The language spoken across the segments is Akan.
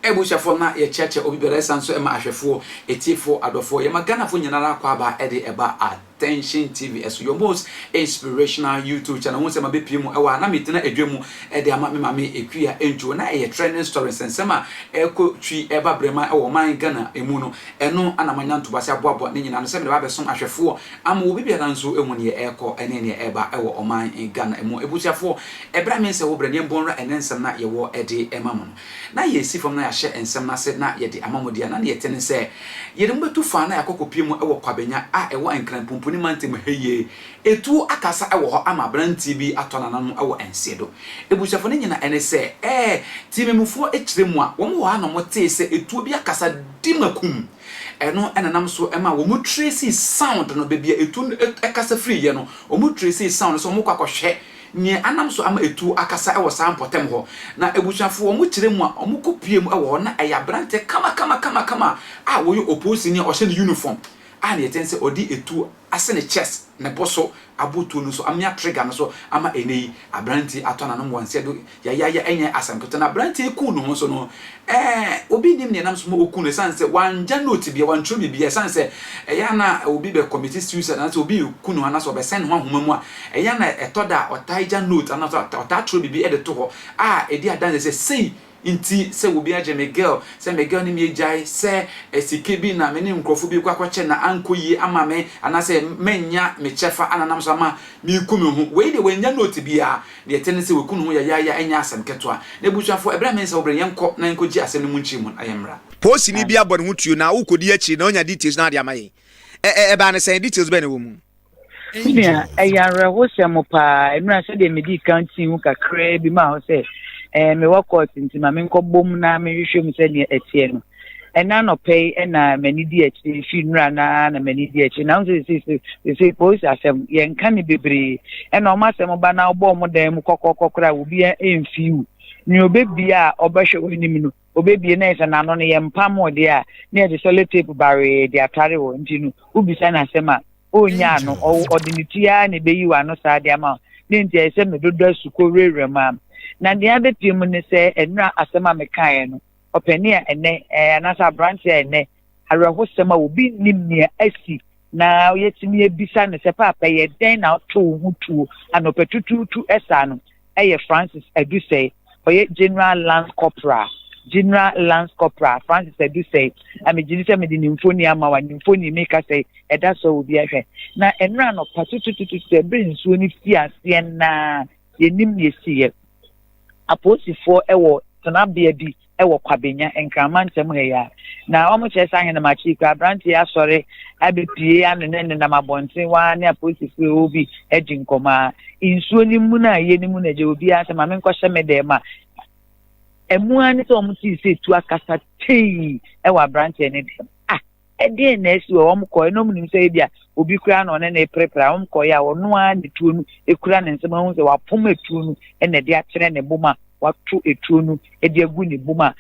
Ebushafo na ye cheche obi bere sanso e ma ahwefo etifo adofo ye magana fo nyinara kwa aba e de eba Attention TVS, your most inspirational YouTube channel. Wonse ma bepie mu e wa na metena edwemu e de ama me ma me ekua enjo na e trending stories ensema e ko twi eba brema e wo man Ghana emu no eno anamanya ntobase aboabo ne nyina no se me ba besom ahwefo ama obi bia nso emu ne e ko ene ne eba e wo oman Ghana emu ebusiafo e bra me se wo bra ne bonra enensem na ye wo e de ema mo na ye si fom na ya hye ensem na se na ye de amamodia na ye tene se ye de mbetu fa na yakokopie mu e wo Kwabenya a e wo enkran puni mantem heye etu akasa ewo ho ama branti bi atona nanu ewo ensedo ebushafo ne nyina ene se timemufo ekiremu a wo mo ha no mote se etu bi akasa dimakum eno enanam so ema wo mu tracy sound no bebia etu ekasa free ye no wo mu tracy sound so mo kwakohwe ni anam so ama etu akasa ewo sampotem ho na ebushafo wo mu kiremu a wo mu kopie mu ewo na eya brante kama a wo yo opposing ni o hye uniform and yetense odi etu asene chest ne boso abotu no so amia trigger no so ama enei abranti atona no wonse do ya enye asamkoto na abranti eku no so no obi nim ne nam so mo oku no sanse wanja note bia wantro bia sanse ya na obi be committee suicide na so obi eku no ana so be send ho ahoma mu a ya na etoda otaija note ana so otatro bia e de to ho edi adan se sei inti se wo bia je me girl se me girl ni me jai se esikebi na me ni nkrofo bi kwakwache na ankoyi ama me anase menya me chefa ananam so ama mi kunu hu we de wenya note bia de tene se we kunu hu ya enya asem ketwa na busuafo ebra me se wo bre yenko na enko ji asem ni mu nchi mu ayemra post ni bia bɔ ne ho tuo na wo kodi achi na onya details na ade amaye ba ne sen details be ne wo mu ya ayara wo se mo pa enura se de medi kan ti hu kakra bi ma ho se me workout nti ma me nkobom na me hwehwe mu se ne etie no ena no pay ena mani di echi finra na mani di echi na se post asem ye nka ne bebre ena o ma asem ba na obo mo dan mu kokokokra obi emfiu ni obebia obahwe wani no obebie na esa na no ne ye mpam ode a na ye solid tape bare de atare wo nti no ubisa na asem a onya no odinitia ne beyi wa no sa de ama ne nti ese me dodo asuko rerema na de abepie mu ne se enra asema mekae no opani a ene anasa branch ene areho sema obi nimnia asi na yetimi ebisa ne se papa ye den na to hutu anopetutu esa no eye Francis Edusei oye General Lance Corporal Francis Edusei amejinisa medini mfoni ama wa mfoni meka say eda so obi ahwe na enra no patututu se brinsuo ni fiase na yenim yesiye aposifo ewo tanabia bi ewo Kwabenya enkrama ntem heya na omo chesa hene machi ka branti asore abepie anene na mabonten wa ne aposifo obi edi nkoma insuo ni mu na ye ni mu na je obi asema me nkɔhye me dem a emu ani so omo ti se tu akasa tei ewa branti ne dem edi na esi wo omo ko no mu nim se bia obi kura na one na prepare omo ko ya ono a ne tuo nu ekura ne nsema hu se wa pom etuo nu ene de akyere ne boma watu etuo nu edi agu ne boma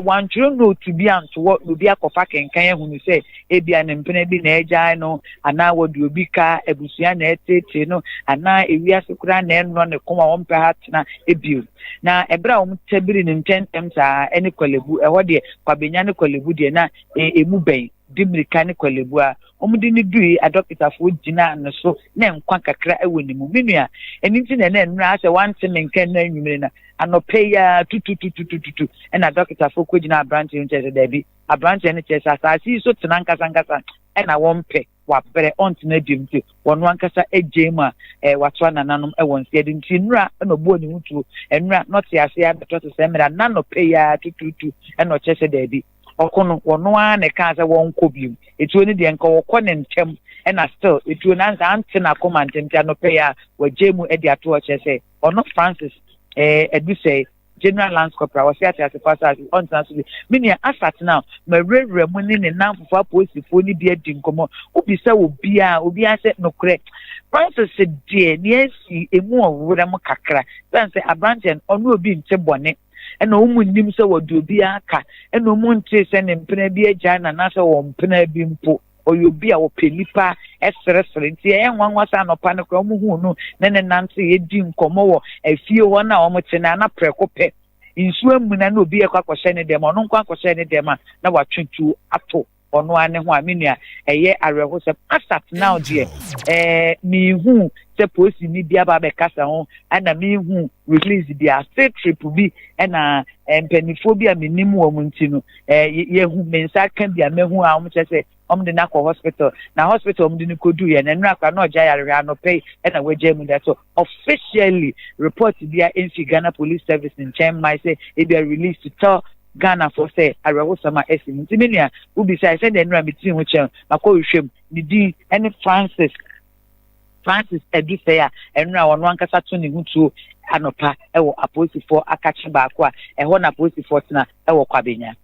wantro no to bi anto obi akofa kenkan ehunu se ebia ne mpena bi na egya no ana wodi obi ka ebusua na etete no ana ewiase kura na eno ne koma wo mpa hatena ebio na ebra wo tabiri ne ntentem saa ene kwalebu eho de Kwabenya ne kwalebu de na emu ben dimrika ne kwalebu a omudi ni dui adokitafo gina no so na nkwa kakra ewoni mu menua eninti na nura ase wante menken na nwumire na anopeya tutu ena adokitafo ko gina branch nche da bi abranch ne che asasi so tena nkasa ena wompe wapere ontina dimti wonu ankasa ejema watwa nananom ewon se de nti nura na obo ni hutu enura not ase abeto to se mera nanopeya tutu ena che da bi okono wono a ne ka se won kobiem etuo ni de nka wokɔ ne ntem ena still etuo na nza ante na koma ntem no pe ya wajemu edi ato che se ono Francis Edusei General Lance Corporal was here as a pastor on transfer mini asat now ma rere mu ni ne namfo aposifo ni bia di nkomo obi se obi a se no correct Francis de ni esi emu owure mu kakra say abranchen ono obi nte bone ena omu nim se wodi obi aka ena omu nte se ne mpena bi agya na se wo mpena bi mpo oyobi a wo pelipa esresre nti enwanwa sa no pa ne kra omu hu no ne nante ye di nkomo wo afie ho na omu te na preko pe nsuo mu na obi ekwa akɔhyɛ ne dem ɔno nkwa akɔhyɛ ne dem na watwetwu ato ɔno ane ho a menua ɛyɛ awerɛho sɛ asat now deɛ mehu sɛ posi ni bi aba bɛkasa ho ana mehu release bi a state trip bi ɛna mpanifo bi a menim wɔ mu nti no yɛhu mensa ka bi a mehu a ɔmo kyerɛ sɛ ɔmo de nakɔ hospital na hospital ɔmo de no kodu yɛ na nnura akwa na ɔgya yarehwɛ anɔpɛ ɛna wagya mu dɛ so officially report bi a ɛmfi Ghana Police Service nkyɛn ma sɛ ebi a release to tell Ghana for say arewo sama esim nti menua ubi say the nra metin ho chen makɔ hwehwem ne din ene Francis edu say a enra wono ankasa to ne hutuo anopa ɛwɔ aposifo akache baako a ɛhɔ na aposifo tena ɛwɔ Kwabenya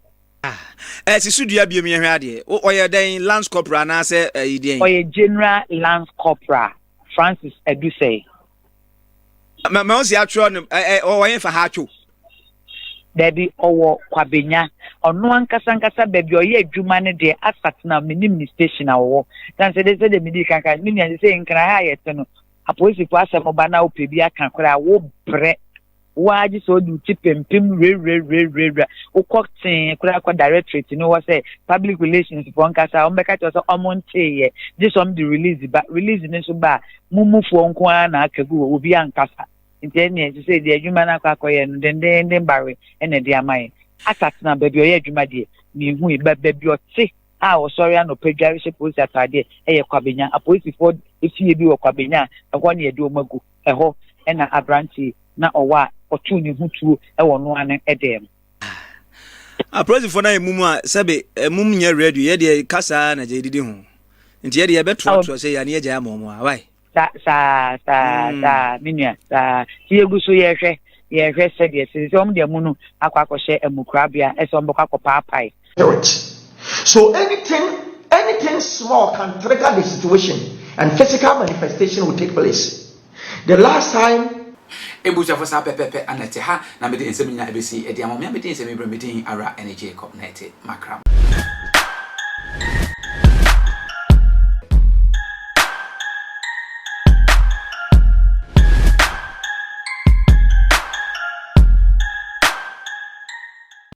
sisudua biem yɛ hwɛ ade oyɛ den Lance Corporal na sɛ idien oyɛ General Lance Corporal Francis edu say ma o si atro no oyɛ fa ha atwo Baby owo Kwabenya ono ankasa baby oye adwuma ne de asatna minim ni station awo dan se de midi kanka mini an se nkra ha yete no apolisi po asem ba na ope bi aka kora wo bre waji so du tipempem re ukokten kora kwa directorate no wo say public relations for nkasa o mbeka to so omonte ye this some the release ne so ba mumufo nko na akagu obi ankasa intene to say the adwuma na akwakoye no den bare ene de amaye asatna baby oye adwuma de mi hu e baby ote a o sorry an opedware she police atade eye Kwabenya apolisi for efie bi wo Kwabenya ehɔ ne yede o magu ehɔ ena abranti na owa otu ne hutuo ɛwɔ no ane edem apolisi for na emumu a sebe emum nya radio ye de kasa na je didi ho nti ye de ye beto say ya ne ye gya amomo a why sa minua sa yegu so ye hwɛ sɛ de sɛ om de mu no akɔhye emukrabia ɛsɛ ombɔ akɔpaapai so anything small can trigger the situation and physical manifestation will take place. The last time ebuja for sa pepepe anete ha na me de nsem nya ebesi e de amomya me de nsem ibrahim ara energy cup net makram